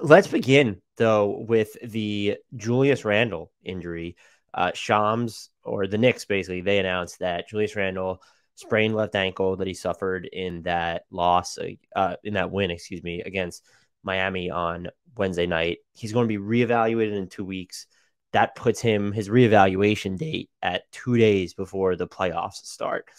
Let's begin, though, with the Julius Randle injury. Shams, or the Knicks, basically, they announced that Julius Randle sprained left ankle that he suffered in that in that win, excuse me, against Miami on Wednesday night. He's going to be reevaluated in 2 weeks. That puts his reevaluation date at 2 days before the playoffs start.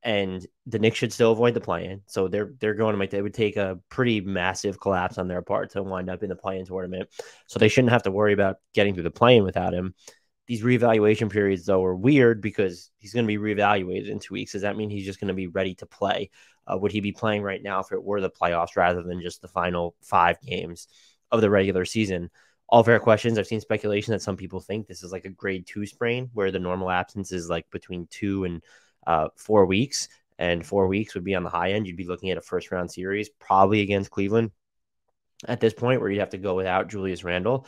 And the Knicks should still avoid the play-in. So they're going to they would take a pretty massive collapse on their part to wind up in the play-in tournament. So they shouldn't have to worry about getting through the play-in without him. These reevaluation periods, though, are weird because he's going to be reevaluated in 2 weeks. Does that mean he's just going to be ready to play? Would he be playing right now if it were the playoffs rather than just the final 5 games of the regular season? All fair questions. I've seen speculation that some people think this is like a grade 2 sprain where the normal absence is like between 2 and 4 weeks, and 4 weeks would be on the high end. You'd be looking at a first round series, probably against Cleveland at this point, where you'd have to go without Julius Randle.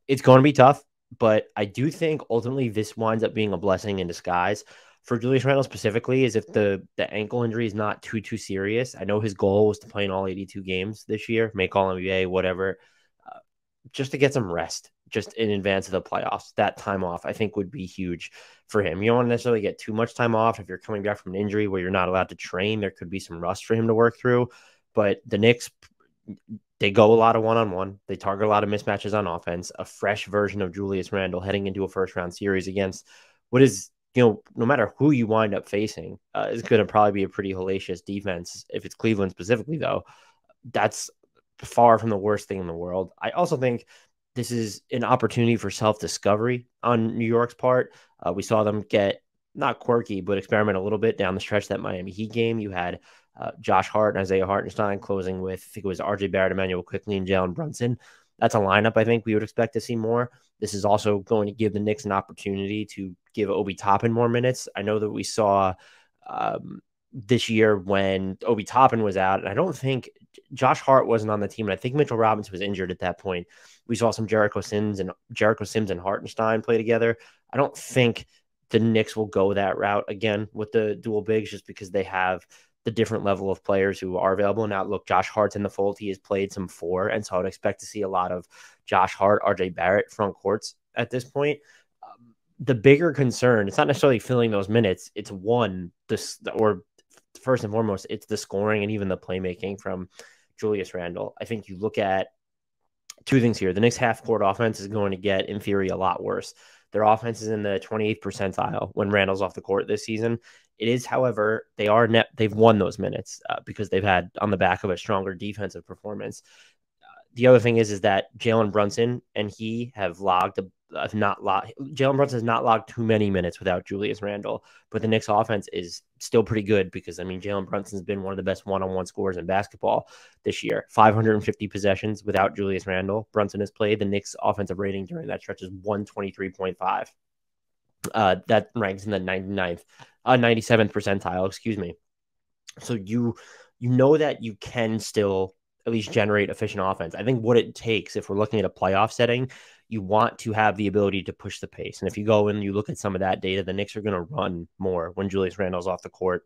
It's going to be tough, but I do think ultimately this winds up being a blessing in disguise for Julius Randle specifically, is if the ankle injury is not too serious. I know his goal was to play in all 82 games this year, make all NBA, whatever, just to get some rest just in advance of the playoffs. That time off, I think, would be huge for him. You don't want to necessarily get too much time off. If you're coming back from an injury where you're not allowed to train, there could be some rust for him to work through. But the Knicks, they go a lot of one-on-one. They target a lot of mismatches on offense. A fresh version of Julius Randle heading into a first-round series against what is, no matter who you wind up facing, is going to probably be a pretty hellacious defense. If it's Cleveland specifically, though, that's far from the worst thing in the world. I also think this is an opportunity for self-discovery on New York's part. We saw them get not quirky, but experiment a little bit down the stretch. That Miami Heat game, you had Josh Hart and Isaiah Hartenstein closing with, I think it was RJ Barrett, Emmanuel Quickley, and Jalen Brunson. That's a lineup I think we would expect to see more. This is also going to give the Knicks an opportunity to give Obi Toppin more minutes. I know that we saw this year when Obi Toppin was out, and I don't think Josh Hart wasn't on the team, and I think Mitchell Robinson was injured at that point. We saw some Jericho Sims and Hartenstein play together. I don't think the Knicks will go that route again with the dual bigs, just because they have the different level of players who are available. Now, look, Josh Hart's in the fold. He has played some 4, and so I would expect to see a lot of Josh Hart, RJ Barrett front courts at this point. The bigger concern, it's not necessarily filling those minutes. It's first and foremost, it's the scoring and even the playmaking from Julius Randle. I think you look at 2 things here. The Knicks half-court offense is going to get, in theory, a lot worse. Their offense is in the 28th percentile when Randle's off the court this season. It is, however, they've won those minutes because they've had on the back of a stronger defensive performance. The other thing is that Jalen Brunson and he have Jalen Brunson has not logged too many minutes without Julius Randle, but the Knicks offense is still pretty good because, Jalen Brunson's been one of the best one-on-one scorers in basketball this year. 550 possessions without Julius Randle Brunson has played. The Knicks offensive rating during that stretch is 123.5. That ranks in the 97th percentile, excuse me. So you know that you can still at least generate efficient offense. I think what it takes, if we're looking at a playoff setting, you want to have the ability to push the pace. And if you go and you look at some of that data, the Knicks are going to run more when Julius Randle's off the court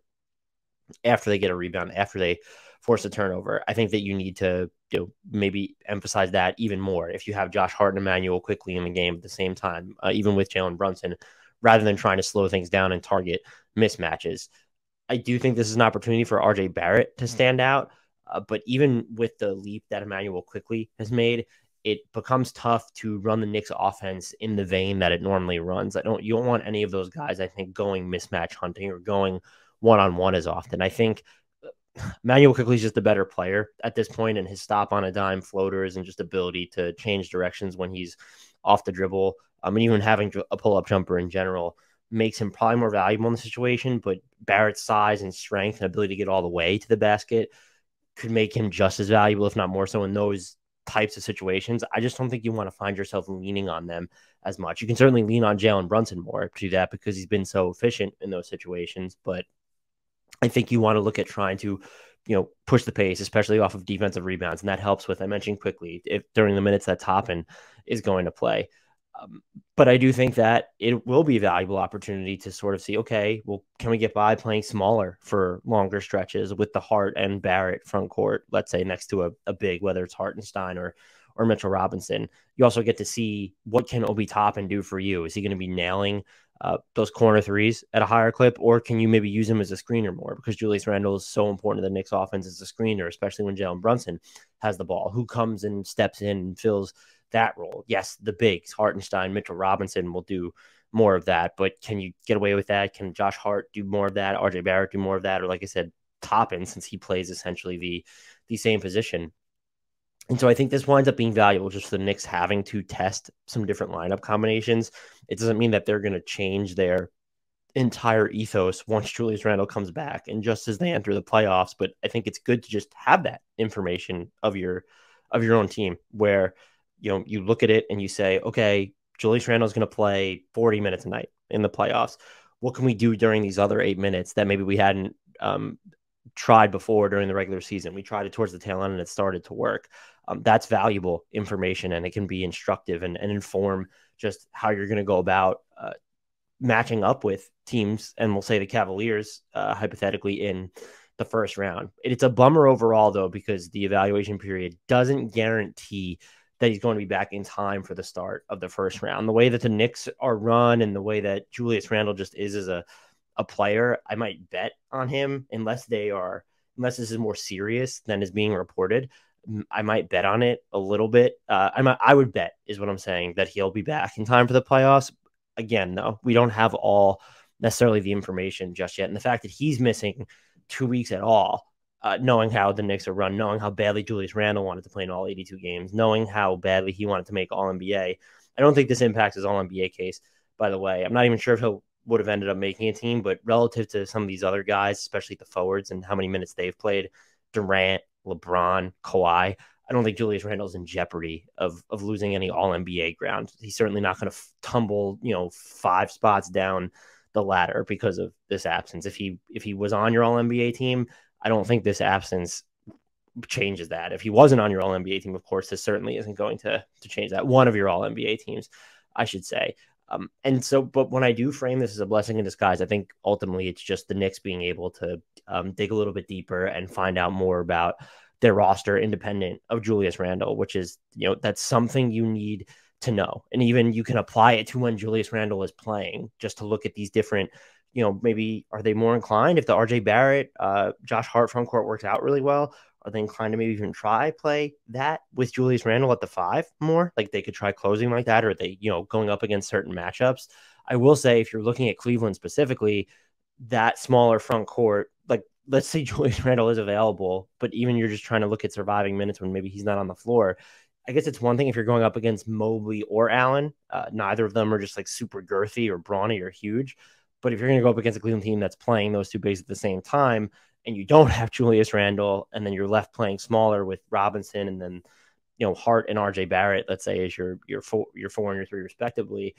after they get a rebound, after they force a turnover. I think that you need to maybe emphasize that even more if you have Josh Hart and Emmanuel Quickley in the game at the same time, even with Jalen Brunson, rather than trying to slow things down and target mismatches. I do think this is an opportunity for RJ Barrett to stand out. But even with the leap that Emmanuel Quickley has made, it becomes tough to run the Knicks offense in the vein that it normally runs. You don't want any of those guys, I think, going mismatch hunting or going one-on-one as often. I think Emmanuel Quickley is just a better player at this point, and his stop on a dime floaters and just ability to change directions when he's off the dribble, and even having a pull-up jumper in general makes him probably more valuable in the situation. But Barrett's size and strength and ability to get all the way to the basket could make him just as valuable, if not more so, in those types of situations. I just don't think you want to find yourself leaning on them as much. You can certainly lean on Jalen Brunson more to do that because he's been so efficient in those situations. But I think you want to look at trying to, push the pace, especially off of defensive rebounds. And that helps with, I mentioned quickly, if during the minutes that Toppin is going to play. But I do think that it will be a valuable opportunity to sort of see, okay, well, can we get by playing smaller for longer stretches with the Hart and Barrett front court, let's say next to a big, whether it's Hartenstein or Mitchell Robinson. You also get to see what can Obi Toppin do for you. Is he going to be nailing those corner threes at a higher clip, or can you maybe use him as a screener more? Because Julius Randle is so important to the Knicks offense as a screener, especially when Jalen Brunson has the ball. Who comes and steps in and fills that role? Yes, the bigs, Hartenstein, Mitchell Robinson will do more of that, but can you get away with that? Can Josh Hart do more of that? RJ Barrett do more of that? Or like I said, Toppin, since he plays essentially the same position. And so I think this winds up being valuable just for the Knicks having to test some different lineup combinations. It doesn't mean that they're going to change their entire ethos once Julius Randle comes back and just as they enter the playoffs. But I think it's good to just have that information of your own team where, you look at it and you say, okay, Julius Randle is going to play 40 minutes a night in the playoffs. What can we do during these other 8 minutes that maybe we hadn't tried before during the regular season? We tried it towards the tail end and it started to work. That's valuable information, and it can be instructive and inform just how you're going to go about matching up with teams. And we'll say the Cavaliers, hypothetically, in the first round. It's a bummer overall, though, because the evaluation period doesn't guarantee that he's going to be back in time for the start of the first round. The way that the Knicks are run and the way that Julius Randle just is as a player, I might bet on him unless this is more serious than is being reported. I might bet on it a little bit. I would bet, is what I'm saying, that he'll be back in time for the playoffs. Again, though, we don't have all necessarily the information just yet. And the fact that he's missing 2 weeks at all, knowing how the Knicks are run, knowing how badly Julius Randle wanted to play in all 82 games, knowing how badly he wanted to make All-NBA, I don't think this impacts his All-NBA case, by the way. I'm not even sure if he would have ended up making a team, but relative to some of these other guys, especially the forwards and how many minutes they've played, Durant, LeBron, Kawhi, I don't think Julius Randle's in jeopardy of losing any All-NBA ground. He's certainly not going to tumble, 5 spots down the ladder because of this absence. If he was on your All-NBA team, I don't think this absence changes that. If he wasn't on your All-NBA team, of course, this certainly isn't going to change that. One of your All-NBA teams, I should say. But when I do frame this as a blessing in disguise, I think ultimately it's just the Knicks being able to dig a little bit deeper and find out more about their roster independent of Julius Randle, which is, that's something you need to know. And even you can apply it to when Julius Randle is playing, just to look at these different, maybe are they more inclined if the RJ Barrett, Josh Hart front court works out really well? Are they inclined to maybe even play that with Julius Randle at the 5 more? Like they could try closing like that, or they, going up against certain matchups. I will say, if you're looking at Cleveland specifically, that smaller front court, like let's say Julius Randle is available, but even you're just trying to look at surviving minutes when maybe he's not on the floor. I guess it's one thing if you're going up against Mobley or Allen. Neither of them are just like super girthy or brawny or huge. But if you're going to go up against a Cleveland team that's playing those two bigs at the same time, and you don't have Julius Randle, and then you're left playing smaller with Robinson and then, Hart and RJ Barrett, let's say, is your 4 and your 3 respectively,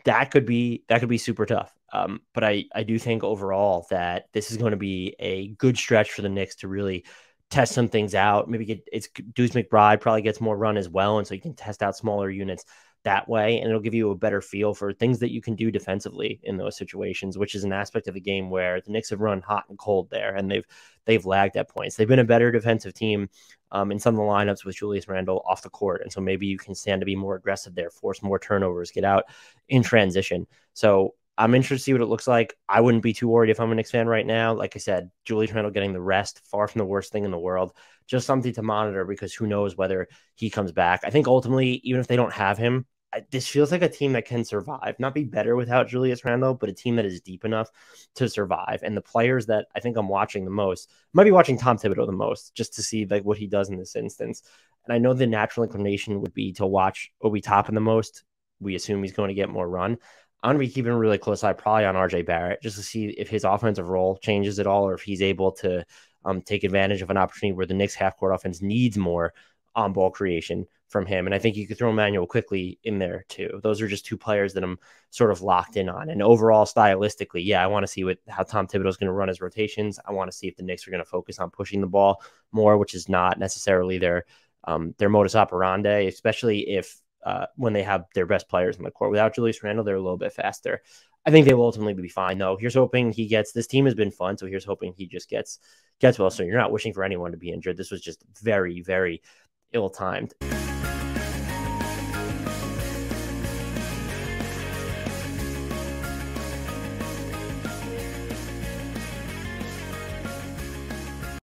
that could be super tough. But I do think overall that this is going to be a good stretch for the Knicks to really test some things out. Maybe it's Deuce McBride probably gets more run as well, and so you can test out smaller units that way, and it'll give you a better feel for things that you can do defensively in those situations, which is an aspect of the game where the Knicks have run hot and cold there, and they've lagged at points. They've been a better defensive team in some of the lineups with Julius Randle off the court, and so maybe you can stand to be more aggressive there, force more turnovers, get out in transition. So I'm interested to see what it looks like. I wouldn't be too worried if I'm a Knicks fan right now. Like I said, Julius Randle getting the rest, far from the worst thing in the world. Just something to monitor, because who knows whether he comes back. I think ultimately, even if they don't have him, this feels like a team that can survive, not be better without Julius Randle, but a team that is deep enough to survive. And the players that I think I'm watching the most, might be watching Tom Thibodeau the most, just to see like what he does in this instance. And I know the natural inclination would be to watch Obi Toppin the most. We assume he's going to get more run. I'm going to be keeping a really close eye probably on RJ Barrett, just to see if his offensive role changes at all, or if he's able to take advantage of an opportunity where the Knicks half-court offense needs more on-ball creation from him. And I think you could throw Emmanuel quickly in there too. Those are just two players that I'm sort of locked in on. And overall, stylistically, yeah, I want to see how Tom Thibodeau is going to run his rotations. I want to see if the Knicks are going to focus on pushing the ball more, which is not necessarily their modus operandi, especially if when they have their best players on the court. Without Julius Randle, they're a little bit faster. I think they will ultimately be fine, though. Here's hoping he gets – this team has been fun, so here's hoping he just gets well soon. You're not wishing for anyone to be injured. This was just very, very ill-timed.